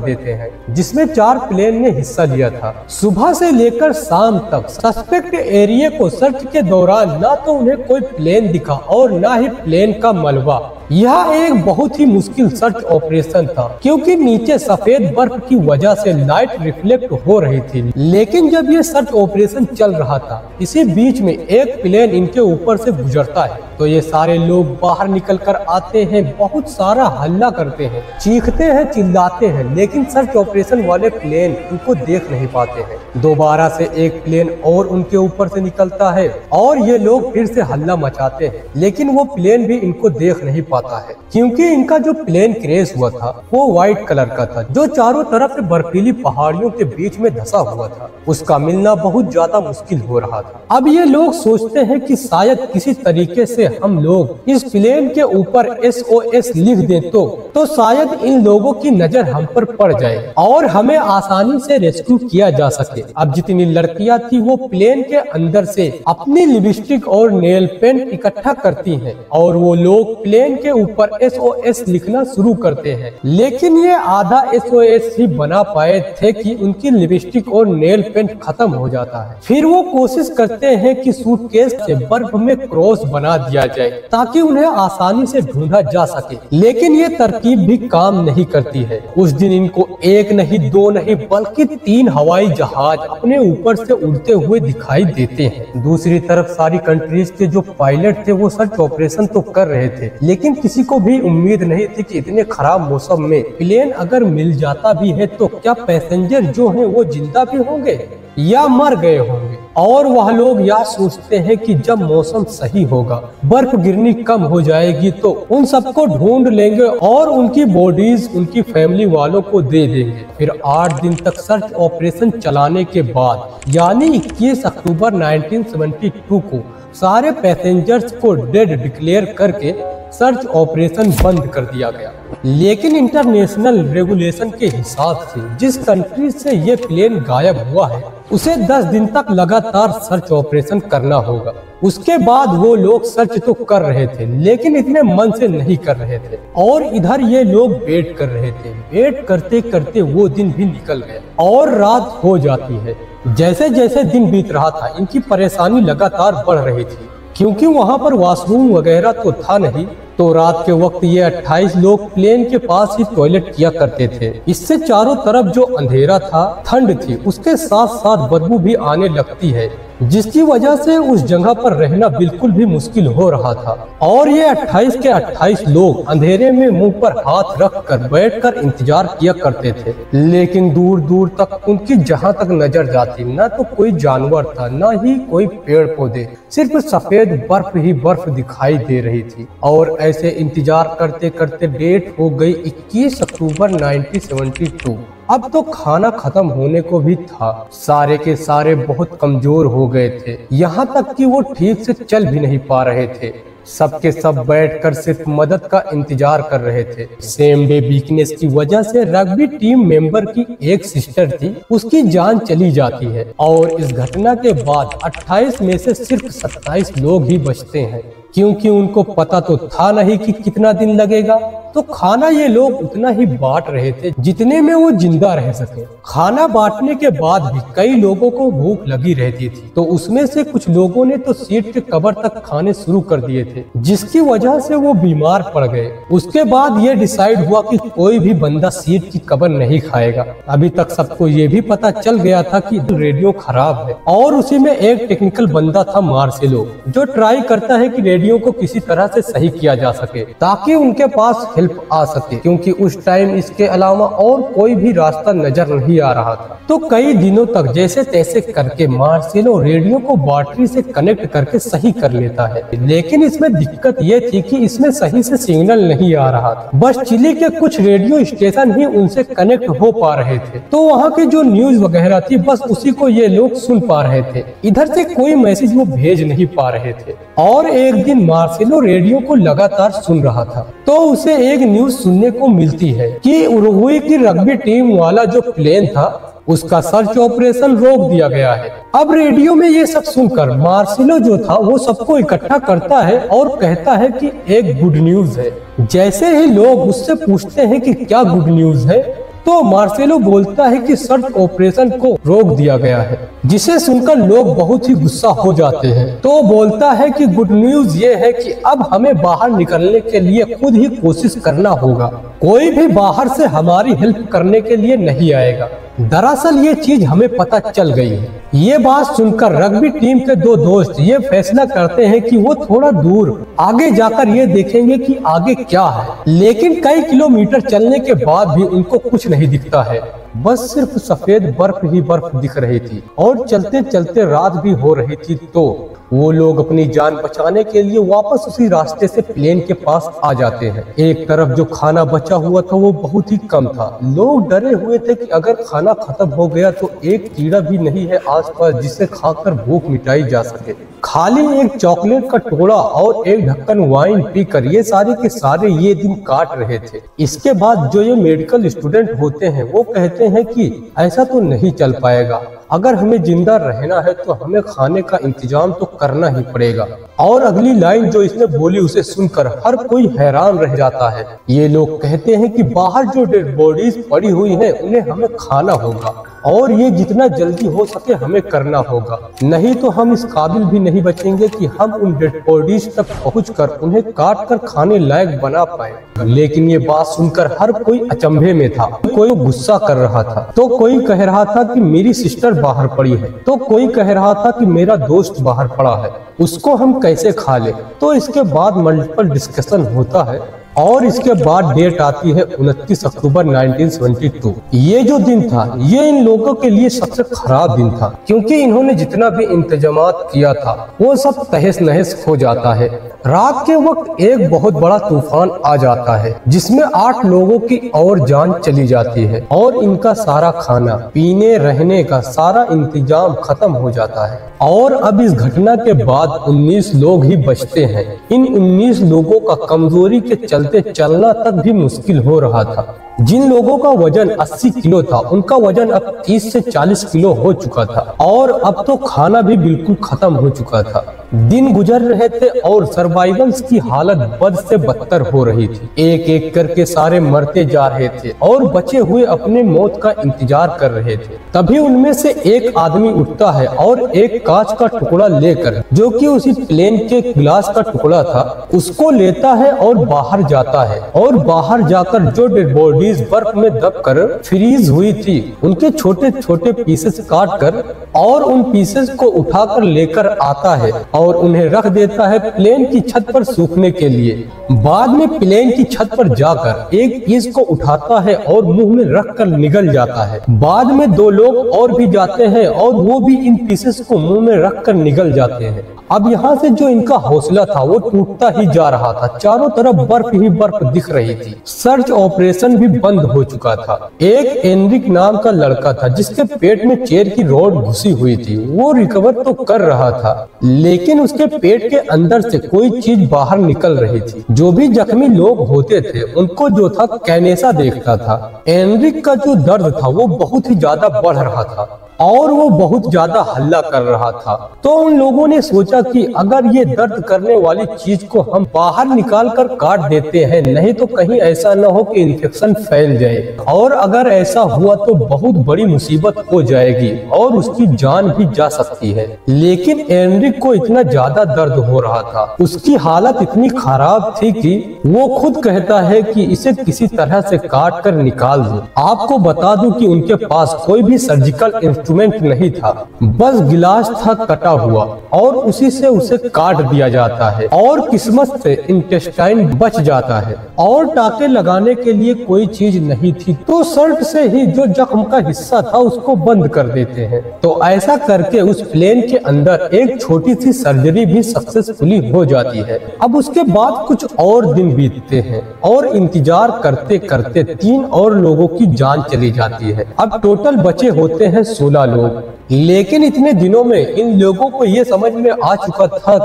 देते हैं, जिसमें 4 प्लेन ने हिस्सा लिया था। सुबह से लेकर शाम तक सस्पेक्ट एरिया को सर्च के दौरान ना तो उन्हें कोई प्लेन दिखा और ना ही प्लेन का मलबा। यह एक बहुत ही मुश्किल सर्च ऑपरेशन था क्योंकि नीचे सफेद बर्फ की वजह से लाइट रिफ्लेक्ट हो रही थी। लेकिन जब ये सर्च ऑपरेशन चल रहा था इसी बीच में एक प्लेन इनके ऊपर से गुजरता है, तो ये सारे लोग बाहर निकल कर आते हैं, बहुत सारा हल्ला करते हैं, चीखते हैं, चिल्लाते हैं, लेकिन सर्च ऑपरेशन वाले प्लेन इनको देख नहीं पाते हैं। दोबारा से एक प्लेन और उनके ऊपर से निकलता है और ये लोग फिर से हल्ला मचाते हैं, लेकिन वो प्लेन भी इनको देख नहीं पाता है क्योंकि इनका जो प्लेन क्रैश हुआ था वो व्हाइट कलर का था जो चारों तरफ से बर्फीली पहाड़ियों के बीच में धंसा हुआ था। उसका मिलना बहुत ज्यादा मुश्किल हो रहा था। अब ये लोग सोचते हैं कि शायद किसी तरीके से हम लोग इस प्लेन के ऊपर SOS लिख दे तो शायद इन लोगों की नजर हम पर पड़ जाए और हमें आसानी से रेस्क्यू किया जा सके। अब जितनी लड़कियां थी वो प्लेन के अंदर से अपनी लिपस्टिक और नेल पेंट इकट्ठा करती हैं और वो लोग प्लेन के ऊपर SOS लिखना शुरू करते हैं, लेकिन ये आधा SOS ही बना पाए थे कि उनकी लिपस्टिक और नेल पेंट खत्म हो जाता है। फिर वो कोशिश करते हैं कि सूटकेस से बर्फ में क्रॉस बना दिया जाए, ताकि उन्हें आसानी से ढूंढा जा सके। लेकिन ये तरकीब भी काम नहीं करती है। उस दिन इनको एक नहीं, दो नहीं, बल्कि 3 हवाई जहाज अपने ऊपर से उड़ते हुए दिखाई देते हैं। दूसरी तरफ सारी कंट्रीज के जो पायलट थे वो सर्च ऑपरेशन तो कर रहे थे, लेकिन किसी को भी उम्मीद नहीं थी कि इतने खराब मौसम में प्लेन अगर मिल जाता भी है तो क्या पैसेंजर जो हैं वो जिंदा भी होंगे या मर गए होंगे। और वह लोग यह सोचते हैं कि जब मौसम सही होगा, बर्फ गिरनी कम हो जाएगी तो उन सबको ढूंढ लेंगे और उनकी बॉडीज उनकी फैमिली वालों को दे देंगे। फिर 8 दिन तक सर्च ऑपरेशन चलाने के बाद यानी 21 अक्टूबर 1972 को सारे पैसेंजर्स को डेड डिक्लेयर करके सर्च ऑपरेशन बंद कर दिया गया। लेकिन इंटरनेशनल रेगुलेशन के हिसाब से जिस कंट्री से ये प्लेन गायब हुआ है उसे 10 दिन तक लगातार सर्च ऑपरेशन करना होगा। उसके बाद वो लोग सर्च तो कर रहे थे, लेकिन इतने मन से नहीं कर रहे थे और इधर ये लोग वेट कर रहे थे। वेट करते करते वो दिन भी निकल गया और रात हो जाती है। जैसे जैसे दिन बीत रहा था इनकी परेशानी लगातार बढ़ रही थी, क्योंकि वहाँ पर वॉशरूम वगैरह तो था नहीं। तो रात के वक्त ये 28 लोग प्लेन के पास ही टॉयलेट किया करते थे। इससे चारों तरफ जो अंधेरा था, ठंड थी, उसके साथ साथ बदबू भी आने लगती है, जिसकी वजह से उस जगह पर रहना बिल्कुल भी मुश्किल हो रहा था। और ये 28 के 28 लोग अंधेरे में मुंह पर हाथ रखकर बैठकर इंतजार किया करते थे। लेकिन दूर दूर तक उनकी जहां तक नजर जाती, न तो कोई जानवर था, न ही कोई पेड़ पौधे, सिर्फ सफेद बर्फ ही बर्फ दिखाई दे रही थी। और ऐसे इंतजार करते करते डेट हो गई 21 अक्टूबर 1972। अब तो खाना खत्म होने को भी था। सारे के सारे बहुत कमजोर हो गए थे, यहाँ तक कि वो ठीक से चल भी नहीं पा रहे थे। सबके सब बैठकर सिर्फ मदद का इंतजार कर रहे थे। सेम डे वीकनेस की वजह से रग्बी टीम मेंबर की एक सिस्टर थी, उसकी जान चली जाती है। और इस घटना के बाद 28 में से सिर्फ 27 लोग ही बचते हैं, क्योंकि उनको पता तो था नहीं कि कितना दिन लगेगा। तो खाना ये लोग उतना ही बांट रहे थे जितने में वो जिंदा रह सके। खाना बांटने के बाद भी कई लोगों को भूख लगी रहती थी, तो उसमें से कुछ लोगों ने तो सीट के कवर तक खाने शुरू कर दिए थे, जिसकी वजह से वो बीमार पड़ गए। उसके बाद ये डिसाइड हुआ कि कोई भी बंदा सीट की कवर नहीं खाएगा। अभी तक सबको ये भी पता चल गया था कि रेडियो खराब है, और उसी में एक टेक्निकल बंदा था मार्सेलो, जो ट्राई करता है कि रेडियो को किसी तरह से सही किया जा सके ताकि उनके पास हेल्प आ सके, क्योंकि उस टाइम इसके अलावा और कोई भी रास्ता नजर नहीं आ रहा था। तो कई दिनों तक जैसे तैसे करके मार्सेलो रेडियो को बैटरी से कनेक्ट करके सही कर लेता है। लेकिन इसमें दिक्कत ये थी कि इसमें सही से सिग्नल नहीं आ रहा था, बस चिली के कुछ रेडियो स्टेशन ही उनसे कनेक्ट हो पा रहे थे। तो वहाँ की जो न्यूज वगैरह थी बस उसी को ये लोग सुन पा रहे थे, इधर से कोई मैसेज वो भेज नहीं पा रहे थे। और एक दिन मार्सेलो रेडियो को लगातार सुन रहा था, तो उसे एक न्यूज सुनने को मिलती है कि उरुग्वे की रग्बी टीम वाला जो प्लेन था उसका सर्च ऑपरेशन रोक दिया गया है। अब रेडियो में ये सब सुनकर मार्सेलो जो था वो सबको इकट्ठा करता है और कहता है कि एक गुड न्यूज है। जैसे ही लोग उससे पूछते हैं कि क्या गुड न्यूज है, तो मार्सेलो बोलता है कि सर्च ऑपरेशन को रोक दिया गया है, जिसे सुनकर लोग बहुत ही गुस्सा हो जाते हैं। तो बोलता है कि गुड न्यूज ये है कि अब हमें बाहर निकलने के लिए खुद ही कोशिश करना होगा, कोई भी बाहर से हमारी हेल्प करने के लिए नहीं आएगा। दरअसल ये चीज हमें पता चल गई है। ये बात सुनकर रग्बी टीम के दो दोस्त ये फैसला करते हैं कि वो थोड़ा दूर आगे जाकर ये देखेंगे कि आगे क्या है। लेकिन कई किलोमीटर चलने के बाद भी उनको कुछ नहीं दिखता है, बस सिर्फ सफेद बर्फ ही बर्फ दिख रही थी। और चलते चलते रात भी हो रही थी, तो वो लोग अपनी जान बचाने के लिए वापस उसी रास्ते से प्लेन के पास आ जाते हैं। एक तरफ जो खाना बचा हुआ था वो बहुत ही कम था। लोग डरे हुए थे कि अगर खाना खत्म हो गया तो एक कीड़ा भी नहीं है आसपास जिसे खाकर भूख मिटाई जा सके। खाली एक चॉकलेट का टुकड़ा और एक ढक्कन वाइन पीकर ये सारे के सारे ये दिन काट रहे थे। इसके बाद जो ये मेडिकल स्टूडेंट होते हैं वो कहते हैं कि ऐसा तो नहीं चल पाएगा, अगर हमें जिंदा रहना है तो हमें खाने का इंतजाम तो करना ही पड़ेगा। और अगली लाइन जो इसने बोली उसे सुनकर हर कोई हैरान रह जाता है। ये लोग कहते हैं कि बाहर जो डेड बॉडीज पड़ी हुई हैं उन्हें हमें खाना होगा और ये जितना जल्दी हो सके हमें करना होगा, नहीं तो हम इस काबिल भी नहीं बचेंगे कि हम उन डेड बॉडीज तक पहुंचकर उन्हें काट कर खाने लायक बना पाए। लेकिन ये बात सुनकर हर कोई अचंभे में था। कोई गुस्सा कर रहा था, तो कोई कह रहा था कि मेरी सिस्टर बाहर पड़ी है, तो कोई कह रहा था कि मेरा दोस्त बाहर पड़ा है, उसको हम कैसे खा ले। तो इसके बाद मल्टीपल डिस्कशन होता है और इसके बाद डेट आती है 29 अक्टूबर 1972। ये जो दिन था ये इन लोगों के लिए सबसे खराब दिन था, क्योंकि इन्होंने जितना भी इंतजामात किया था वो सब तहस नहस हो जाता है। रात के वक्त एक बहुत बड़ा तूफान आ जाता है जिसमें 8 लोगों की और जान चली जाती है और इनका सारा खाना पीने रहने का सारा इंतजाम खत्म हो जाता है। और अब इस घटना के बाद 19 लोग ही बचते हैं। इन 19 लोगों का कमजोरी के चलते चलना तक भी मुश्किल हो रहा था। जिन लोगों का वजन 80 किलो था उनका वजन अब 30 से 40 किलो हो चुका था और अब तो खाना भी बिल्कुल खत्म हो चुका था। दिन गुजर रहे थे और सर्वाइवल्स की हालत बद से बदतर हो रही थी। एक एक करके सारे मरते जा रहे थे और बचे हुए अपने मौत का इंतजार कर रहे थे। तभी उनमें से एक आदमी उठता है और एक कांच का टुकड़ा लेकर, जो कि उसी प्लेन के ग्लास का टुकड़ा था, उसको लेता है और बाहर जाता है। और बाहर जाकर जो डेड बॉडीज बर्फ में दबकर फ्रीज हुई थी उनके छोटे छोटे पीसेस काट कर और उन पीसेस को उठाकर लेकर आता है और उन्हें रख देता है प्लेन की छत पर सूखने के लिए। बाद में प्लेन की छत पर जाकर एक पीस को उठाता है और मुंह में रखकर निगल जाता है। बाद में 2 लोग और भी जाते हैं और वो भी इन पीसेस को मुंह में रखकर निगल जाते हैं। अब यहाँ से जो इनका हौसला था वो टूटता ही जा रहा था। चारों तरफ बर्फ ही बर्फ दिख रही थी। सर्च ऑपरेशन भी बंद हो चुका था। एक एनरिक नाम का लड़का था जिसके पेट में चेयर की रॉड घुसी हुई थी। वो रिकवर तो कर रहा था लेकिन उसके पेट के अंदर से कोई चीज बाहर निकल रही थी। जो भी जख्मी लोग होते थे उनको जो था कैनेसा देखता था। एनरिक का जो दर्द था वो बहुत ही ज्यादा बढ़ रहा था और वो बहुत ज्यादा हल्ला कर रहा था। तो उन लोगों ने सोचा कि अगर ये दर्द करने वाली चीज को हम बाहर निकाल कर काट देते हैं, नहीं तो कहीं ऐसा न हो कि इन्फेक्शन फैल जाए, और अगर ऐसा हुआ तो बहुत बड़ी मुसीबत हो जाएगी और उसकी जान भी जा सकती है। लेकिन एनरिक को इतना ज्यादा दर्द हो रहा था, उसकी हालत इतनी खराब थी कि वो खुद कहता है कि इसे किसी तरह से काट कर निकाल दो। आपको बता दूं कि उनके पास कोई भी सर्जिकल इंस्ट्रूमेंट नहीं था, बस गिलास था कटा हुआ और उसी से उसे काट दिया जाता है और किस्मत से इंटेस्टाइन बच जाता है। और टाके लगाने के लिए कोई चीज नहीं थी तो शर्ट से ही जो जख्म का हिस्सा था उसको बंद कर देते हैं। तो ऐसा करके उस प्लेन के अंदर एक छोटी सी सर्जरी भी सक्सेसफुली हो जाती है। अब उसके बाद कुछ और दिन बीतते हैं और इंतजार करते करते 3 और लोगों की जान चली जाती है। अब टोटल बचे होते हैं 16 लोग। लेकिन इतने दिनों में इन लोगों को ये समझ में आ चुका था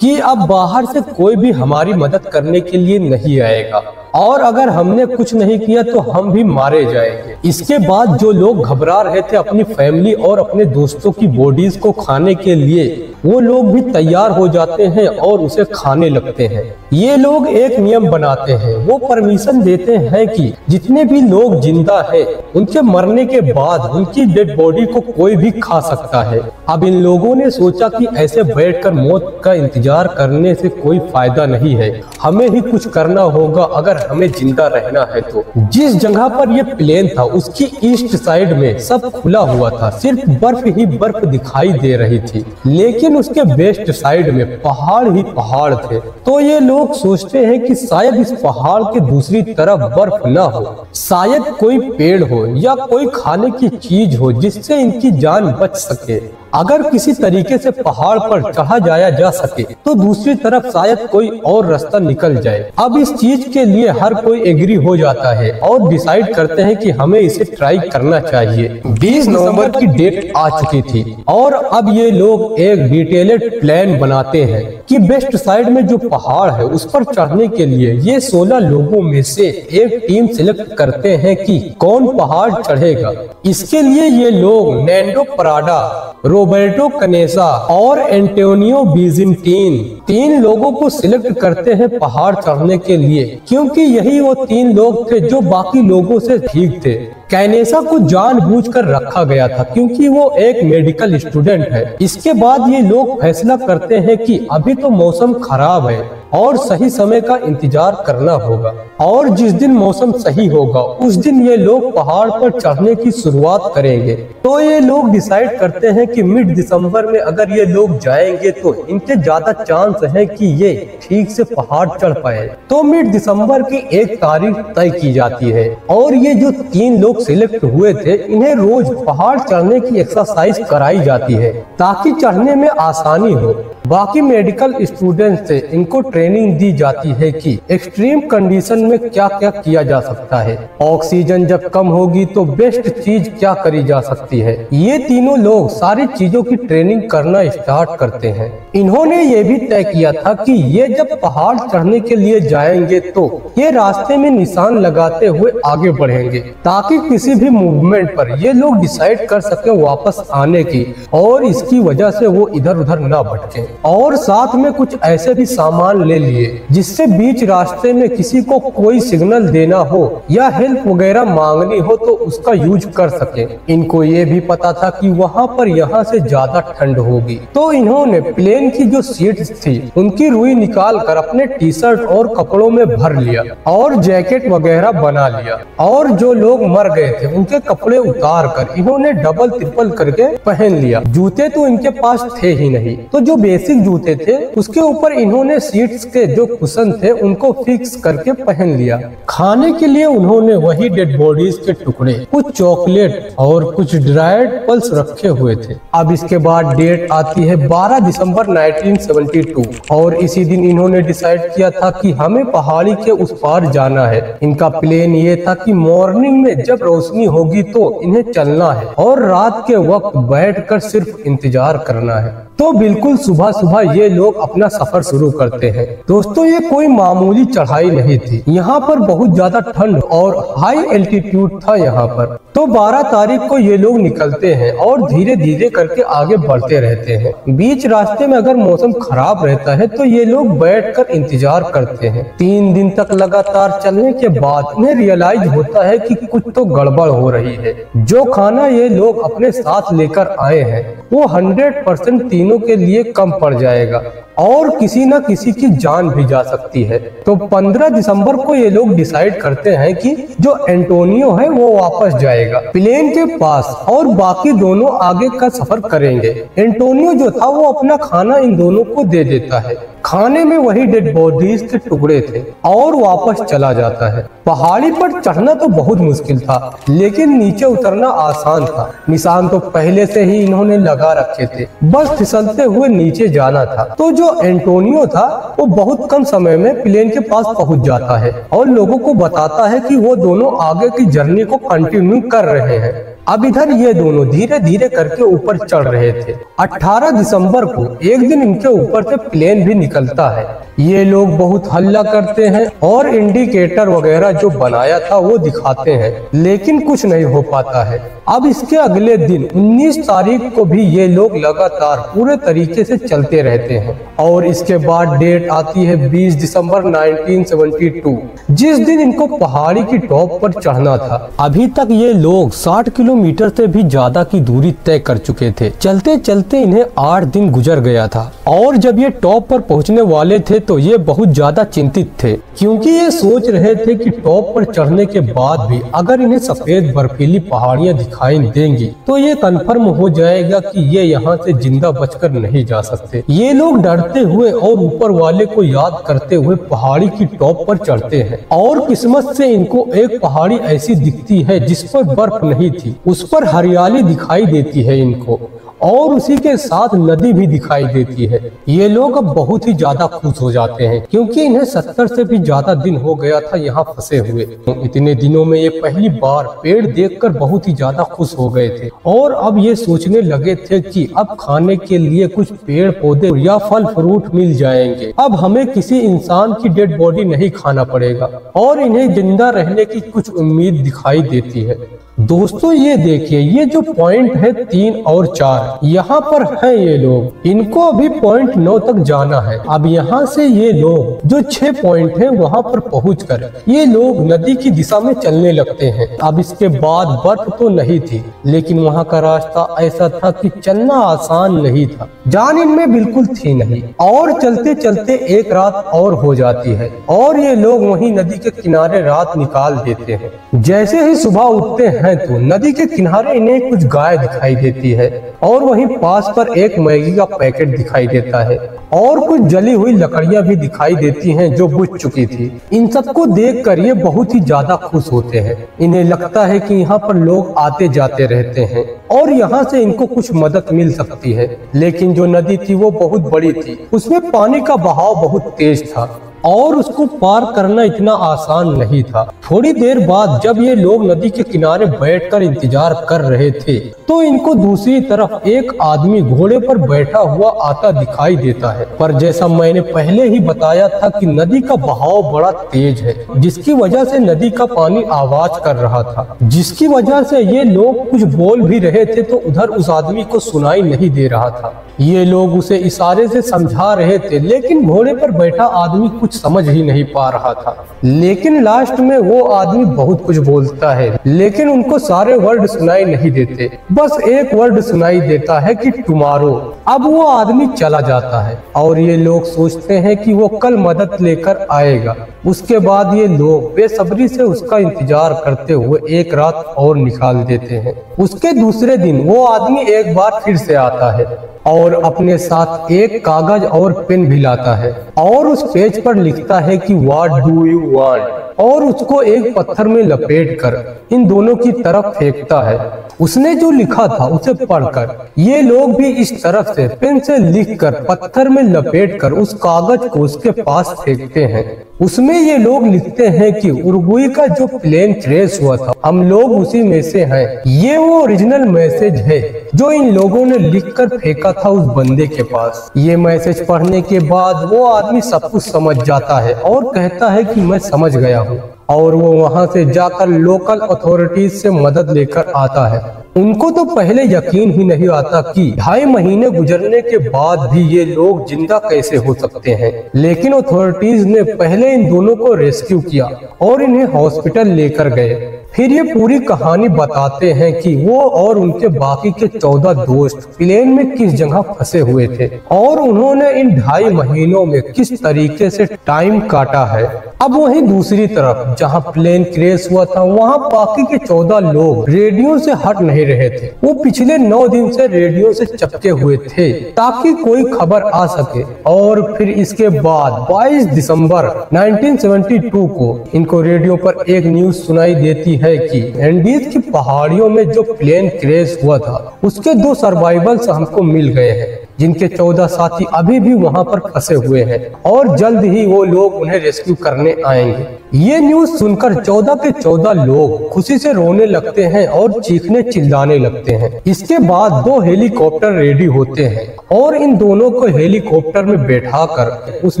कि अब बाहर से कोई भी हमारी मदद करने के लिए नहीं आएगा और अगर हमने कुछ नहीं किया तो हम भी मारे जाएंगे। इसके बाद जो लोग घबरा रहे थे अपनी फैमिली और अपने दोस्तों की बॉडीज को खाने के लिए, वो लोग भी तैयार हो जाते हैं और उसे खाने लगते हैं। ये लोग एक नियम बनाते हैं, वो परमिशन देते हैं कि जितने भी लोग जिंदा हैं उनके मरने के बाद उनकी डेड बॉडी को कोई भी खा सकता है। अब इन लोगों ने सोचा कि ऐसे बैठकर मौत का इंतजार करने से कोई फायदा नहीं है, हमें ही कुछ करना होगा अगर हमें जिंदा रहना है। तो जिस जगह पर ये प्लेन था उसकी ईस्ट साइड में सब खुला हुआ था, सिर्फ बर्फ ही बर्फ दिखाई दे रही थी, लेकिन उसके वेस्ट साइड में पहाड़ ही पहाड़ थे। तो ये लोग सोचते हैं कि शायद इस पहाड़ के दूसरी तरफ बर्फ न हो, शायद कोई पेड़ हो या कोई खाने की चीज हो जिससे इनकी जान बच सके। अगर किसी तरीके से पहाड़ पर चढ़ा जाया जा सके तो दूसरी तरफ शायद कोई और रास्ता निकल जाए। अब इस चीज के लिए हर कोई एग्री हो जाता है और डिसाइड करते हैं कि हमें इसे ट्राई करना चाहिए। 20 नवंबर की डेट आ चुकी थी और अब ये लोग एक डिटेल्ड प्लान बनाते हैं कि वेस्ट साइड में जो पहाड़ है उस पर चढ़ने के लिए ये 16 लोगों में से एक टीम सिलेक्ट करते हैं कि कौन पहाड़ चढ़ेगा। इसके लिए ये लोग नैंडो पराडा, रोबर्टो कनेसा और एंटोनियो बीजेंटीन 3 लोगों को सिलेक्ट करते हैं पहाड़ चढ़ने के लिए, क्योंकि यही वो 3 लोग थे जो बाकी लोगों से ठीक थे। कैनेसा को जानबूझकर रखा गया था क्योंकि वो एक मेडिकल स्टूडेंट है। इसके बाद ये लोग फैसला करते हैं कि अभी तो मौसम खराब है और सही समय का इंतजार करना होगा और जिस दिन मौसम सही होगा उस दिन ये लोग पहाड़ पर चढ़ने की शुरुआत करेंगे। तो ये लोग डिसाइड करते हैं कि मिड दिसंबर में अगर ये लोग जाएंगे तो इनके ज्यादा चांस है कि ये ठीक से पहाड़ चढ़ पाए। तो मिड दिसंबर की 1 तारीख तय की जाती है और ये जो 3 लोग सिलेक्ट हुए थे इन्हें रोज पहाड़ चढ़ने की एक्सरसाइज कराई जाती है ताकि चढ़ने में आसानी हो। बाकी मेडिकल स्टूडेंट से इनको ट्रेनिंग दी जाती है कि एक्सट्रीम कंडीशन में क्या क्या किया जा सकता है, ऑक्सीजन जब कम होगी तो बेस्ट चीज क्या करी जा सकती है। ये तीनों लोग सारी चीजों की ट्रेनिंग करना स्टार्ट करते हैं। इन्होंने ये भी तय किया था कि ये जब पहाड़ चढ़ने के लिए जाएंगे तो ये रास्ते में निशान लगाते हुए आगे बढ़ेंगे ताकि किसी भी मूवमेंट पर ये लोग डिसाइड कर सके वापस आने की और इसकी वजह से वो इधर उधर ना भटके। और साथ में कुछ ऐसे भी सामान ले लिए जिससे बीच रास्ते में किसी को कोई सिग्नल देना हो या हेल्प वगैरह मांगनी हो तो उसका यूज कर सके। इनको ये भी पता था कि वहाँ पर यहाँ से ज्यादा ठंड होगी, तो इन्होंने प्लेन की जो सीट्स थी उनकी रुई निकाल कर अपने टी शर्ट और कपड़ों में भर लिया और जैकेट वगैरह बना लिया। और जो लोग मर गए थे उनके कपड़े उतार कर इन्होंने डबल ट्रिपल करके पहन लिया। जूते तो इनके पास थे ही नहीं, तो जो बेसिक जूते थे उसके ऊपर इन्होंने सीट्स के जो कुशन थे उनको फिक्स करके पहन लिया। खाने के लिए उन्होंने वही डेड बॉडीज के टुकड़े, कुछ चॉकलेट और कुछ ड्राइड पल्स रखे हुए थे। अब इसके बाद डेट आती है 12 दिसंबर 1972 और इसी दिन इन्होंने डिसाइड किया था कि हमें पहाड़ी के उस पार जाना है। इनका प्लान ये था कि मॉर्निंग में जब रोशनी होगी तो इन्हें चलना है और रात के वक्त बैठकर सिर्फ इंतजार करना है। तो बिल्कुल सुबह सुबह ये लोग अपना सफर शुरू करते हैं। दोस्तों ये कोई मामूली चढ़ाई नहीं थी, यहाँ पर बहुत ज्यादा ठंड और हाई एल्टीट्यूड था यहाँ पर। तो 12 तारीख को ये लोग निकलते हैं और धीरे धीरे करके आगे बढ़ते रहते हैं। बीच रास्ते में अगर मौसम खराब रहता है तो ये लोग बैठकर इंतजार करते हैं। 3 दिन तक लगातार चलने के बाद उन्हें रियलाइज होता है कि कुछ तो गड़बड़ हो रही है। जो खाना ये लोग अपने साथ लेकर आए हैं वो 100% तीनों के लिए कम पड़ जाएगा और किसी न किसी की जान भी जा सकती है। तो 15 दिसंबर को ये लोग डिसाइड करते हैं कि जो एंटोनियो है वो वापस जाएगा प्लेन के पास और बाकी दोनों आगे का सफर करेंगे। एंटोनियो जो था वो अपना खाना इन दोनों को दे देता है। खाने में वही डेड बॉडीज के टुकड़े थे और वापस चला जाता है। पहाड़ी पर चढ़ना तो बहुत मुश्किल था लेकिन नीचे उतरना आसान था। निशान तो पहले से ही इन्होंने लगा रखे थे, बस फिसलते हुए नीचे जाना था। तो जो एंटोनियो था वो बहुत कम समय में प्लेन के पास पहुंच जाता है और लोगों को बताता है कि वो दोनों आगे की जर्नी को कंटिन्यू कर रहे हैं। अब इधर ये दोनों धीरे धीरे करके ऊपर चढ़ रहे थे। 18 दिसंबर को एक दिन इनके ऊपर से प्लेन भी निकलता है। ये लोग बहुत हल्ला करते हैं और इंडिकेटर वगैरह जो बनाया था वो दिखाते हैं लेकिन कुछ नहीं हो पाता है। अब इसके अगले दिन 19 तारीख को भी ये लोग लगातार पूरे तरीके से चलते रहते हैं और इसके बाद डेट आती है 20 दिसंबर 1972 जिस दिन इनको पहाड़ी की टॉप पर चढ़ना था। अभी तक ये लोग 60 किलोमीटर से भी ज्यादा की दूरी तय कर चुके थे। चलते चलते इन्हें 8 दिन गुजर गया था और जब ये टॉप पर पहुंचने वाले थे तो ये बहुत ज्यादा चिंतित थे क्योंकि ये सोच रहे थे कि टॉप पर चढ़ने के बाद भी अगर इन्हें सफेद बर्फीली पहाड़ियां दिखाई देंगी तो ये कंफर्म हो जाएगा कि ये यहाँ से जिंदा बचकर नहीं जा सकते। ये लोग डरते हुए और ऊपर वाले को याद करते हुए पहाड़ी की टॉप पर चढ़ते हैं और किस्मत से इनको एक पहाड़ी ऐसी दिखती है जिस पर बर्फ नहीं थी, उस पर हरियाली दिखाई देती है इनको और उसी के साथ नदी भी दिखाई देती है। ये लोग अब बहुत ही ज्यादा खुश हो जाते हैं क्योंकि इन्हें 70 से भी ज्यादा दिन हो गया था यहाँ फंसे हुए। इतने दिनों में ये पहली बार पेड़ देखकर बहुत ही ज्यादा खुश हो गए थे और अब ये सोचने लगे थे कि अब खाने के लिए कुछ पेड़ पौधे या फल फ्रूट मिल जाएंगे। अब हमें किसी इंसान की डेड बॉडी नहीं खाना पड़ेगा और इन्हें जिंदा रहने की कुछ उम्मीद दिखाई देती है। दोस्तों ये देखिए, ये जो पॉइंट है 3 और 4 यहाँ पर हैं ये लोग। इनको अभी पॉइंट 9 तक जाना है। अब यहाँ से ये लोग जो 6 पॉइंट है वहाँ पर पहुंचकर ये लोग नदी की दिशा में चलने लगते हैं। अब इसके बाद बर्फ तो नहीं थी लेकिन वहाँ का रास्ता ऐसा था कि चलना आसान नहीं था, जान इनमें बिल्कुल थी नहीं। और चलते चलते एक रात और हो जाती है और ये लोग वहीं नदी के किनारे रात निकाल देते हैं। जैसे ही सुबह उठते हैं तो नदी के किनारे इन्हें कुछ गाय दिखाई देती है और वहीं पास पर एक मैगी का पैकेट दिखाई देता है और कुछ जली हुई लकड़ियां भी दिखाई देती हैं जो बुझ चुकी थी। इन सबको देखकर ये बहुत ही ज्यादा खुश होते हैं। इन्हें लगता है कि यहाँ पर लोग आते जाते रहते हैं और यहाँ से इनको कुछ मदद मिल सकती है। लेकिन जो नदी थी वो बहुत बड़ी थी, उसमें पानी का बहाव बहुत तेज था और उसको पार करना इतना आसान नहीं था। थोड़ी देर बाद जब ये लोग नदी के किनारे बैठकर इंतजार कर रहे थे तो इनको दूसरी तरफ एक आदमी घोड़े पर बैठा हुआ आता दिखाई देता है। पर जैसा मैंने पहले ही बताया था कि नदी का बहाव बड़ा तेज है, जिसकी वजह से नदी का पानी आवाज कर रहा था, जिसकी वजह से ये लोग कुछ बोल भी रहे थे तो उधर उस आदमी को सुनाई नहीं दे रहा था। ये लोग उसे इशारे से समझा रहे थे लेकिन घोड़े पर बैठा आदमी कुछ समझ ही नहीं पा रहा था। लेकिन लास्ट में वो आदमी बहुत कुछ बोलता है लेकिन उनको सारे वर्ड सुनाई नहीं देते, बस एक वर्ड सुनाई देता है कि टुमारो। अब वो आदमी चला जाता है और ये लोग सोचते हैं कि वो कल मदद लेकर आएगा। उसके बाद ये लोग बेसब्री से उसका इंतजार करते हुए एक रात और निकाल देते हैं। उसके दूसरे दिन वो आदमी एक बार फिर से आता है और अपने साथ एक कागज और पेन भी लाता है और उस पेज पर लिखता है कि व्हाट डू यू वांट और उसको एक पत्थर में लपेटकर इन दोनों की तरफ फेंकता है। उसने जो लिखा था उसे पढ़कर ये लोग भी इस तरफ से पेन से लिखकर पत्थर में लपेटकर उस कागज को उसके पास फेंकते हैं। उसमें ये लोग लिखते हैं कि उरुग्वे का जो प्लेन क्रैश हुआ था हम लोग उसी में से हैं। ये वो ओरिजिनल मैसेज है जो इन लोगों ने लिखकर फेंका था उस बंदे के पास। ये मैसेज पढ़ने के बाद वो आदमी सब कुछ समझ जाता है और कहता है कि मैं समझ गया हूँ और वो वहाँ से जाकर लोकल अथॉरिटीज से मदद लेकर आता है। उनको तो पहले यकीन ही नहीं आता कि 2.5 महीने गुजरने के बाद भी ये लोग जिंदा कैसे हो सकते हैं। लेकिन अथॉरिटीज ने पहले इन दोनों को रेस्क्यू किया और इन्हें हॉस्पिटल लेकर गए। फिर ये पूरी कहानी बताते हैं कि वो और उनके बाकी के 14 दोस्त प्लेन में किस जगह फंसे हुए थे और उन्होंने इन 2.5 महीनों में किस तरीके से टाइम काटा है। अब वहीं दूसरी तरफ जहां प्लेन क्रैश हुआ था वहां बाकी के 14 लोग रेडियो से हट नहीं रहे थे। वो पिछले 9 दिन से रेडियो से चिपके हुए थे ताकि कोई खबर आ सके। और फिर इसके बाद 22 दिसंबर 1972 को इनको रेडियो पर एक न्यूज सुनाई देती है कि एंडीज की पहाड़ियों में जो प्लेन क्रैश हुआ था उसके 2 सर्वाइवल्स हमको मिल गए हैं, जिनके 14 साथी अभी भी वहां पर फंसे हुए हैं और जल्द ही वो लोग उन्हें रेस्क्यू करने आएंगे। ये न्यूज सुनकर 14 के 14 लोग खुशी से रोने लगते हैं और चीखने चिल्लाने लगते हैं। इसके बाद 2 हेलीकॉप्टर रेडी होते हैं और इन दोनों को हेलीकॉप्टर में बैठाकर उस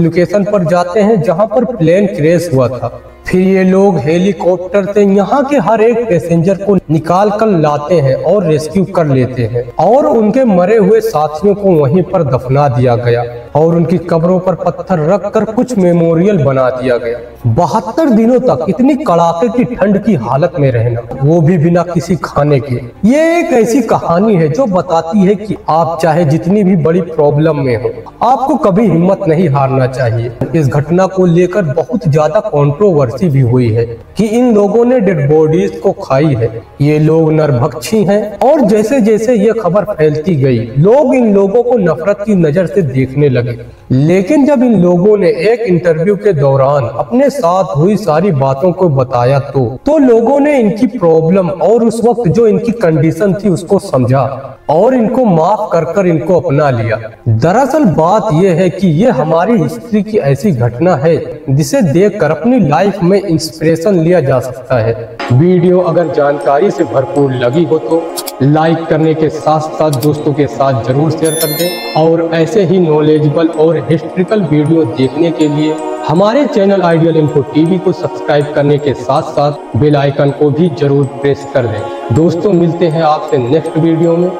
लोकेशन पर जाते हैं जहां पर प्लेन क्रैश हुआ था। फिर ये लोग हेलीकॉप्टर से यहाँ के हर एक पैसेंजर को निकाल कर लाते हैं और रेस्क्यू कर लेते हैं और उनके मरे हुए साथियों को वहीं पर दफना दिया गया और उनकी कब्रों पर पत्थर रखकर कुछ मेमोरियल बना दिया गया। 72 दिनों तक इतनी कड़ाके की ठंड की हालत में रहना, वो भी बिना किसी खाने के। ये एक ऐसी कहानी है जो बताती है कि आप चाहे जितनी भी बड़ी प्रॉब्लम में हो, आपको कभी हिम्मत नहीं हारना चाहिए। इस घटना को लेकर बहुत ज्यादा कंट्रोवर्सी भी हुई है कि इन लोगों ने डेड बॉडीज को खाई है, ये लोग नरभक्षी हैं। और जैसे जैसे ये खबर फैलती गई लोग इन लोगों को नफरत की नजर से देखने लगे। लेकिन जब इन लोगों ने एक इंटरव्यू के दौरान अपने साथ हुई सारी बातों को बताया तो लोगों ने इनकी प्रॉब्लम और उस वक्त जो इनकी कंडीशन थी उसको समझा और इनको माफ कर इनको अपना लिया। दरअसल बात यह है कि ये हमारी हिस्ट्री की ऐसी घटना है जिसे देखकर अपनी लाइफ में इंस्पिरेशन लिया जा सकता है। वीडियो अगर जानकारी से भरपूर लगी हो तो लाइक करने के साथ साथ दोस्तों के साथ जरूर शेयर कर दें और ऐसे ही नॉलेजेबल और हिस्ट्रिकल वीडियो देखने के लिए हमारे चैनल आइडियल इन्फो टीवी को सब्सक्राइब करने के साथ साथ बेल आइकन को भी जरूर प्रेस कर दें। दोस्तों मिलते हैं आपसे नेक्स्ट वीडियो में।